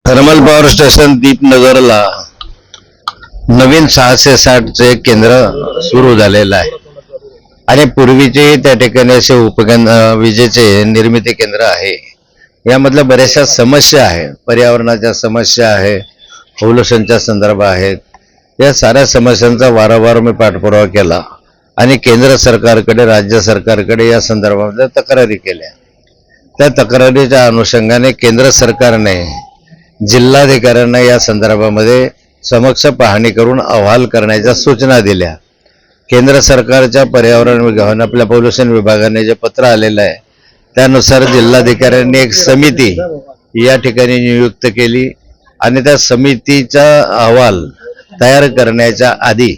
Thermal power station दीपनगरला नवीन 660चे केंद्र सुरू झालेलं आहे आणि पूर्वीचे त्या ठिकाणी असे विजेचे निर्मिती केंद्र आहे. यामधल्या बऱ्याचशा समस्या आहे, पर्यावरणाच्या समस्या आहे, पोल्युशनच्या संदर्भ आहेत. या साऱ्या समस्यांचा वारंवार मी पाठपुरावा केला आणि केंद्र सरकारकडे, राज्य सरकारकडे या संदर्भामध्ये तक्रारी केल्या. त्या तक्रारीच्या अनुषंगाने केंद्र सरकारने जिल्हाधिकाऱ्यांना या संदर्भामध्ये समक्ष पाहणी करून अहवाल करण्याच्या सूचना दिल्या. केंद्र सरकारच्या पर्यावरण विभागाने, आपल्या पोल्युशन विभागाने जे पत्र आलेलं आहे त्यानुसार जिल्हाधिकाऱ्यांनी एक समिती या ठिकाणी नियुक्त केली आणि त्या समितीचा अहवाल तयार करण्याच्या आधी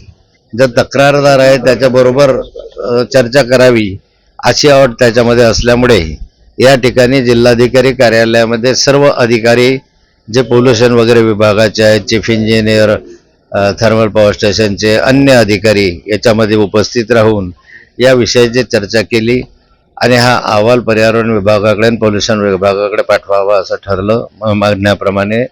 जो तक्रारदार आहे त्याच्याबरोबर चर्चा करावी अशी अट त्याच्यामध्ये असल्यामुळे या ठिकाणी जिल्हाधिकारी कार्यालयामध्ये सर्व अधिकारी जे पोल्युशन वगैरे विभागाचे आहेत, चीफ इंजिनियर, थर्मल पॉवर स्टेशनचे अन्य अधिकारी याच्यामध्ये उपस्थित राहून या विषयाची चर्चा केली आणि हा अहवाल पर्यावरण विभागाकडे आणि पोल्युशन विभागाकडे पाठवावा असं ठरलं. मागण्याप्रमाणे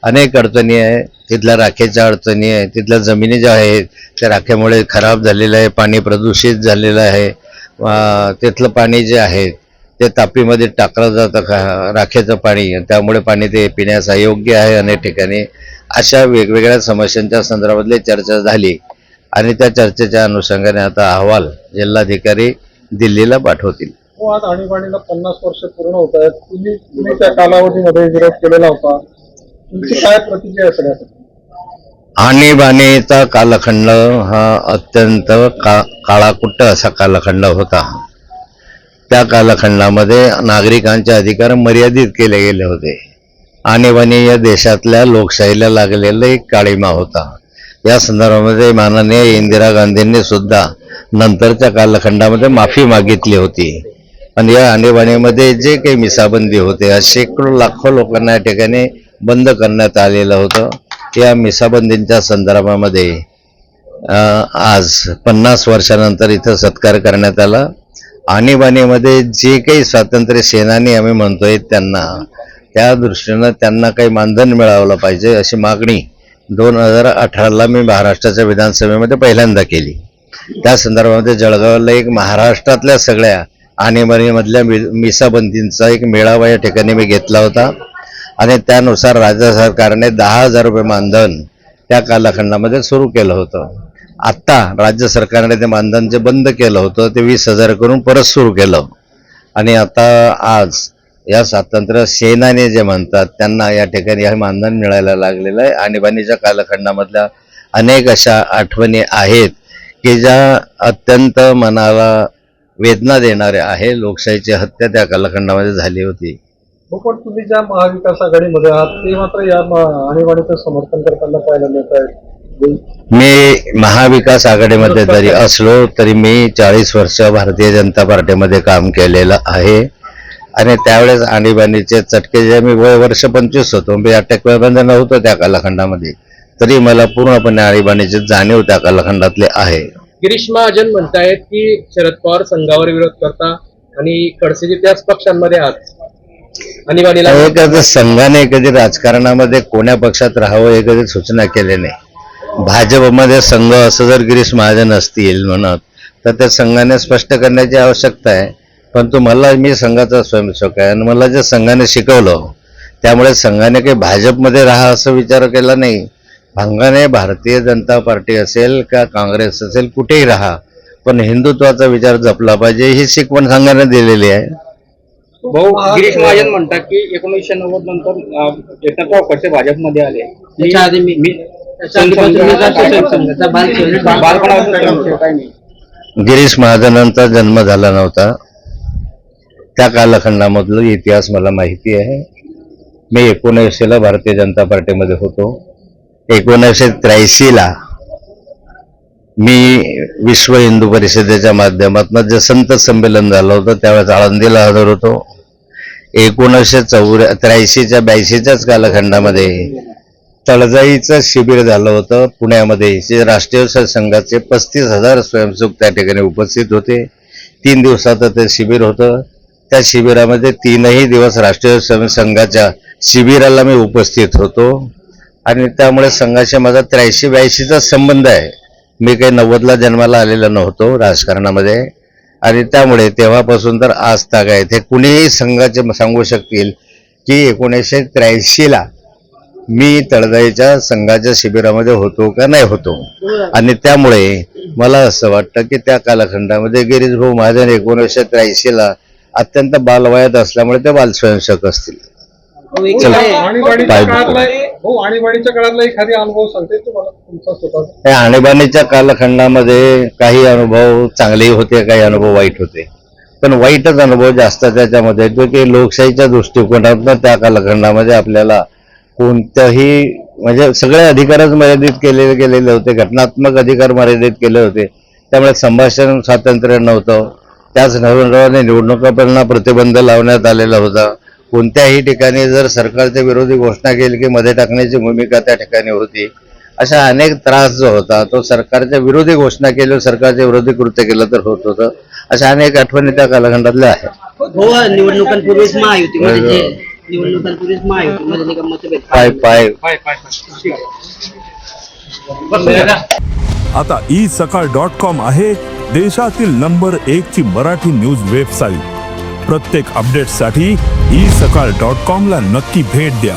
अनेक अडचणी आहे, तिथल्या राखेच्या अडचणी आहे, तिथल्या जमिनी ज्या आहेत त्या राखेमुळे खराब झालेलं आहे, पाणी प्रदूषित झालेलं आहे, तिथलं पाणी जे आहे ते तापीमध्ये टाकलं जातं राखेचं पाणी, त्यामुळे पाणी ते पिण्यास अयोग्य आहे अनेक ठिकाणी. अशा वेगवेगळ्या समस्यांच्या संदर्भातली चर्चा झाली आणि त्या चर्चेच्या अनुषंगाने आता अहवाल जिल्हाधिकारी दिल्लीला पाठवतील. आज आणीबाणीला 50 वर्ष पूर्ण होत आहेत. तुम्ही त्या कालावधीमध्ये विरोध केलेला होता, तुमची काय प्रतिक्रिया आहे? आणीबाणीचा कालखंड हा अत्यंत काळाकुट्ट असा कालखंड होता. त्या कालखंडामध्ये नागरिकांचे अधिकार मर्यादित केले गेले होते. आणीबाणी या देशातल्या लोकशाहीला लागलेला एक काळिमा होता. या संदर्भामध्ये माननीय इंदिरा गांधींनी सुद्धा नंतरच्या कालखंडामध्ये माफी मागितली होती. पण या आणीबाणीमध्ये जे काही मिसाबंदी होते, शेकडो लाखो लोकांना या ठिकाणी बंद करण्यात आलेलं होतं. या मिसाबंदींच्या संदर्भामध्ये आज 50 वर्षानंतर इथं सत्कार करण्यात आला. आणीबाणीमध्ये जे काही स्वातंत्र्य सेनानी आम्ही म्हणतोय त्यांना, त्या दृष्टीनं त्यांना काही मानधन मिळावलं पाहिजे अशी मागणी 2018ला मी महाराष्ट्राच्या विधानसभेमध्ये पहिल्यांदा केली. त्या संदर्भामध्ये जळगावला एक महाराष्ट्रातल्या सगळ्या आणीबाणीमधल्या मिसाबंदींचा एक मेळावा या ठिकाणी मी घेतला होता आणि त्यानुसार राज्य सरकारने 10,000 रुपये मानधन त्या कालखंडामध्ये सुरू केलं होतं. आत्ता राज्य सरकारने ते मानधन जे बंद केलं होतं ते 20,000 करून परत सुरू केलं आणि आता आज या स्वातंत्र्य सेनानी जे म्हणतात त्यांना या ठिकाणी हे मानधन मिळायला लागलेलं आहे. आणीबाणीच्या कालखंडामधल्या अनेक अशा आठवणी आहेत की ज्या अत्यंत मनाला वेदना देणाऱ्या आहे. लोकशाहीची हत्या त्या कालखंडामध्ये झाली होती. पण तुम्ही ज्या महाविकास आघाडीमध्ये आहात ते मात्र या आणीबाणीचं समर्थन करताना पाहायला मिळत आहे. मी महाविकास आघाडीमध्ये जरी असलो तरी मी 40 वर्ष भारतीय जनता पार्टीमध्ये काम केलेलं आहे आणि त्यावेळेस आणीबाणीचे चटके जे मी वर्ष 25 होतो, मी अटकबंद नव्हतं त्या कालखंडामध्ये, तरी मला पूर्णपणे आणीबाणीची जाणीव त्या कालखंडातले आहे. गिरीश महाजन म्हणतायत की शरद पवार संघावर विरोध करता आणि खडसेजी त्याच पक्षांमध्ये आहात. आणीबाणीला संघाने कधी राजकारणामध्ये कोण्या पक्षात राहावं हे कधी सूचना केली नाही. भाजपमध्ये संघ असं जर गिरीश महाजन असतील म्हणत तर त्या संघाने स्पष्ट करण्याची आवश्यकता आहे. परंतु मी संघाचा स्वयंसेवक आहे आणि मला जे संघाने शिकवलं त्यामुळे संघाने काही भाजपमध्ये राहा असं विचार केला नाही. संघाने भारतीय जनता पार्टी असेल का काँग्रेस असेल कुठेही राहा, पण हिंदुत्वाचा विचार जपला पाहिजे ही शिकवण संघाने दिलेली आहे. गिरीश महाजन म्हणतात की 1990 नंतर एकनाथराव खडसे भाजपमध्ये आले. गिरीश महाजनांचा जन्म झाला नव्हता. त्या कालखंडामधला इतिहास मला माहिती आहे. मी 1900ला भारतीय जनता पार्टीमध्ये होतो. 1983ला मी विश्व हिंदू परिषदेच्या माध्यमातून जे संत संमेलन झालं होतं त्यावेळेस आळंदीला हजर होतो. 1983च्या 82च्याच कालखंडामध्ये तळजाईचं शिबिर झालं होतं पुण्यामध्ये. जे राष्ट्रीय संघाचे 35,000 स्वयंसेवक त्या ठिकाणी उपस्थित होते. 3 दिवसाचं ते शिबिर होतं. त्या शिबिरामध्ये 3ही दिवस राष्ट्रीय संघाच्या शिबिराला मी उपस्थित होतो आणि त्यामुळे संघाशी माझा 83-82चा संबंध आहे. मी काही 90ला जन्माला आलेला नव्हतो राजकारणामध्ये आणि त्यामुळे तेव्हापासून तर आज ताग आहे. ते कुणीही संघाचे सांगू शकतील की 1983ला मी तळजाईच्या संघाच्या शिबिरामध्ये होतो का नाही होतो. आणि त्यामुळे मला असं वाटतं की त्या कालखंडामध्ये गिरीश भाऊ महाजन 1983ला अत्यंत बालवयात असल्यामुळे ते बालस्वयंसेवक असतील. चला. आणीबाणीच्या काळातला एखादी अनुभव सांगते तुम्हाला तुमचा स्वतः? या आणीबाणीच्या कालखंडामध्ये काही अनुभव चांगलेही होते, काही अनुभव वाईट होते. पण वाईटच अनुभव जास्त त्याच्यामध्ये येतो की लोकशाहीच्या दृष्टिकोनातून त्या कालखंडामध्ये आपल्याला कोणत्याही म्हणजे सगळे अधिकारच मर्यादित केलेले गेलेले होते. घटनात्मक अधिकार मर्यादित केले होते. त्यामुळे संभाषण स्वातंत्र्य नव्हतं. त्याच नवराने निवडणुकांना प्रतिबंध लावण्यात आलेला होता. कोणत्याही ठिकाणी जर सरकारच्या विरोधी घोषणा केली की मध्ये टाकण्याची भूमिका त्या ठिकाणी होती. अशा अनेक त्रास जो होता तो सरकारच्या विरोधी घोषणा केली, सरकारच्या विरोधी कृत्य केलं तर होत होतं. अशा अनेक आठवणी त्या कालखंडातल्या आहेत. हो, निवडणुकांपूर्वीच महायुतीमध्ये निवडणुकांपूर्वीच महायुतीमध्ये मतभेद पाय आता isakal.com आहे देशातील नंबर 1 ची मराठी न्यूज वेबसाईट. प्रत्येक अपडेटसाठी isakal.com ला नक्की भेट द्या.